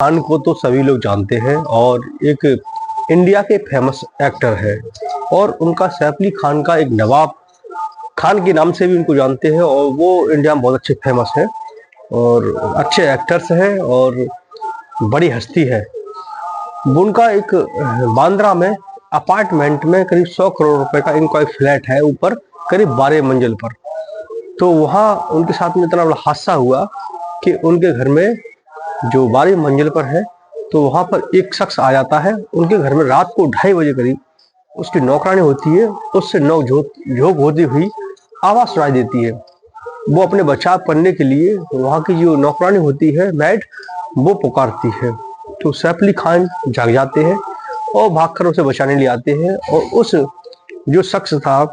खान को तो सभी लोग जानते हैं और एक इंडिया के फेमस एक्टर है और उनका सैफ अली खान का एक नवाब खान के नाम से भी उनको जानते हैं और वो इंडिया में बहुत अच्छे फेमस है और अच्छे एक्टर्स हैं और बड़ी हस्ती है। वो उनका एक बांद्रा में अपार्टमेंट में करीब 100 करोड़ रुपए का इनका एक फ्लैट है ऊपर करीब 12 मंजिल पर। तो वहाँ उनके साथ में इतना बड़ा हादसा हुआ कि उनके घर में जो 12 मंजिल पर है तो वहां पर एक शख्स आ जाता है उनके घर में रात को 2:30 बजे करीब। उसकी नौकरानी होती है, उससे नोक झोंक होती हुई आवाज सुनाई देती है। वो अपने बचाव करने के लिए वहां की जो नौकरानी होती है मैड, वो पुकारती है। तो सैफ अली खान जाग जाते हैं और भागकर उसे बचाने लिए आते हैं और उस जो शख्स था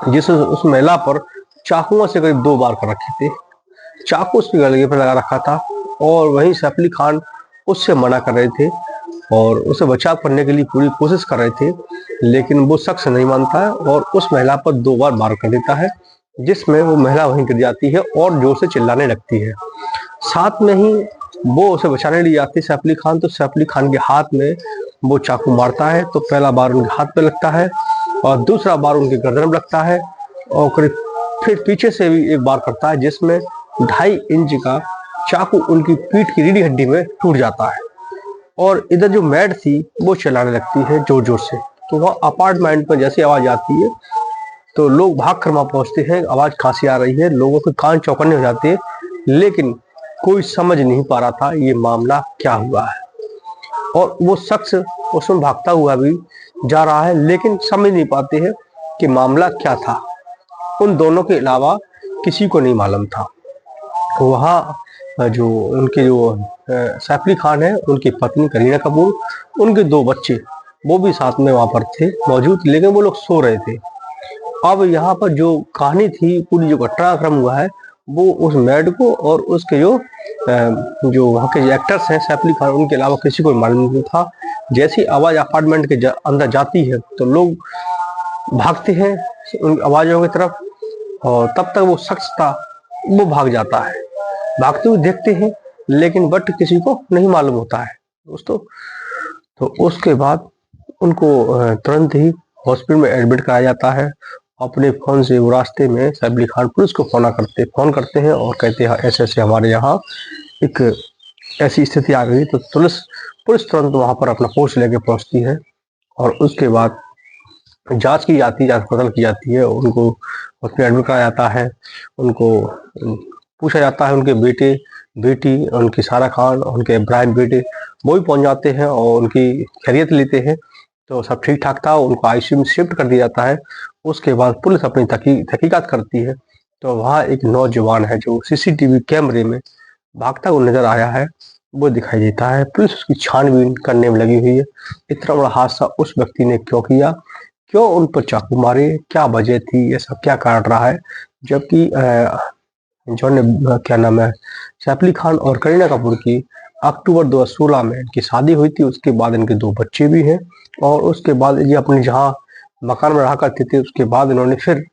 जिस उस महिला पर चाकुओं से करीब 2 बार कर रखे थे, चाकू उसके गले पर लगा रखा था और वहीं सैफ अली खान उससे मना कर रहे थे और उसे बचाव करने के लिए पूरी कोशिश कर रहे थे, लेकिन वो शख्स नहीं मानता है और उस महिला पर 2 बार वार कर देता है, जिसमें वो महिला वहीं गिर जाती है और जोर से चिल्लाने लगती है। साथ में ही वो उसे बचाने लिए जाती है सैफ अली खान, तो सैफ अली खान के हाथ में वो चाकू मारता है। तो पहला बार उनके हाथ पे लगता है और दूसरा बार उनके गर्दन में लगता है और करीब फिर पीछे से भी एक बार करता है, जिसमें 2.5 इंच का चाकू उनकी पीठ की रीढ़ हड्डी में टूट जाता है और इधर जो मैड थी वो चिल्लाने लगती है जोर जोर से। तो वह अपार्टमेंट में जैसी आवाज आती है तो लोग भाग कर वहां पहुंचते हैं, आवाज खांसी आ रही है, लोगों के कान चौकन्ने हो जाते हैं, लेकिन कोई समझ नहीं पा रहा था ये मामला क्या हुआ है। और वो शख्स उसमें भागता हुआ भी जा रहा है, लेकिन समझ नहीं पाते हैं कि मामला क्या था। उन दोनों के अलावा किसी को नहीं मालूम था। वहाँ जो उनके जो सैफ अली खान है, उनकी पत्नी करीना कपूर, उनके 2 बच्चे वो भी साथ में वहां पर थे मौजूद, लेकिन वो लोग सो रहे थे। अब यहाँ पर जो कहानी थी, पूरी जो घटनाक्रम हुआ है, वो उस मैड को और उसके जो वहाँ के एक्टर्स हैं सैफ अली खान, उनके अलावा किसी को मालूम नहीं था। जैसी आवाज अपार्टमेंट के अंदर जाती है तो लोग भागते हैं उन आवाजों की तरफ और तब तक वो शख्स था वो भाग जाता है। भागते हुए देखते हैं लेकिन बट किसी को नहीं मालूम होता है दोस्तों। तो उसके बाद उनको तुरंत ही हॉस्पिटल में एडमिट कराया जाता है। अपने फोन से वो रास्ते में सैफ अली खान पुलिस को फोन करते हैं और कहते हैं ऐसे ऐसे हमारे यहाँ एक ऐसी स्थिति आ गई। तो पुलिस तुरंत वहां पर अपना फोर्स लेके पहुंचती है और उसके बाद जांच की जाती है, जांच पड़ताल की जाती है, उनको हॉस्पिटल एडमिट कराया जाता है। उनको पूछा जाता है, उनके बेटे बेटी, उनकी सारा खान, उनके इब्राहिम बेटे वो भी पहुंच जाते हैं और उनकी खैरियत लेते हैं। तो सब ठीक ठाक था, उनको आईसीयू में शिफ्ट कर दिया जाता है। उसके बाद पुलिस अपनी तहकीकात करती है तो वहाँ एक नौजवान है जो सीसीटीवी कैमरे में भागता हुआ नजर आया है, वो दिखाई देता है। पुलिस उसकी छानबीन करने में लगी हुई है, इतना बड़ा हादसा उस व्यक्ति ने क्यों किया, क्यों उन पर चाकू मारे, क्या वजह थी, ये सब क्या कारण रहा है। जबकि जो ने क्या नाम है सैफ अली खान और करीना कपूर की अक्टूबर 2016 में इनकी शादी हुई थी। उसके बाद इनके 2 बच्चे भी हैं और उसके बाद ये अपने जहाँ मकान में रहा करते थे, उसके बाद इन्होंने फिर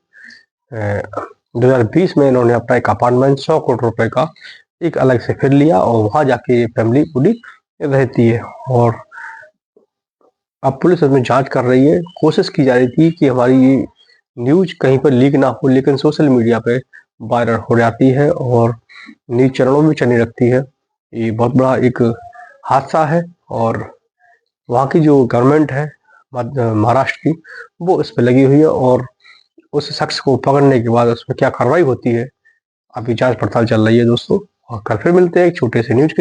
2020 में इन्होंने अपना एक अपार्टमेंट 100 करोड़ रुपए का एक अलग से फिर लिया और वहां जाके ये फैमिली पूरी रहती है। और अब पुलिस उसमें जांच कर रही है। कोशिश की जा रही थी कि हमारी ये न्यूज कहीं पर लीक ना हो, लेकिन सोशल मीडिया पे वायरल हो जाती है और न्यूज चैनलों में चलने लगती है। ये बहुत बड़ा एक हादसा है और वहाँ की जो गवर्नमेंट है महाराष्ट्र की, वो इस पर लगी हुई है और उस शख्स को पकड़ने के बाद उसमें क्या कार्रवाई होती है, अभी जांच पड़ताल चल रही है दोस्तों। और कल फिर मिलते हैं एक छोटे से न्यूज के साथ।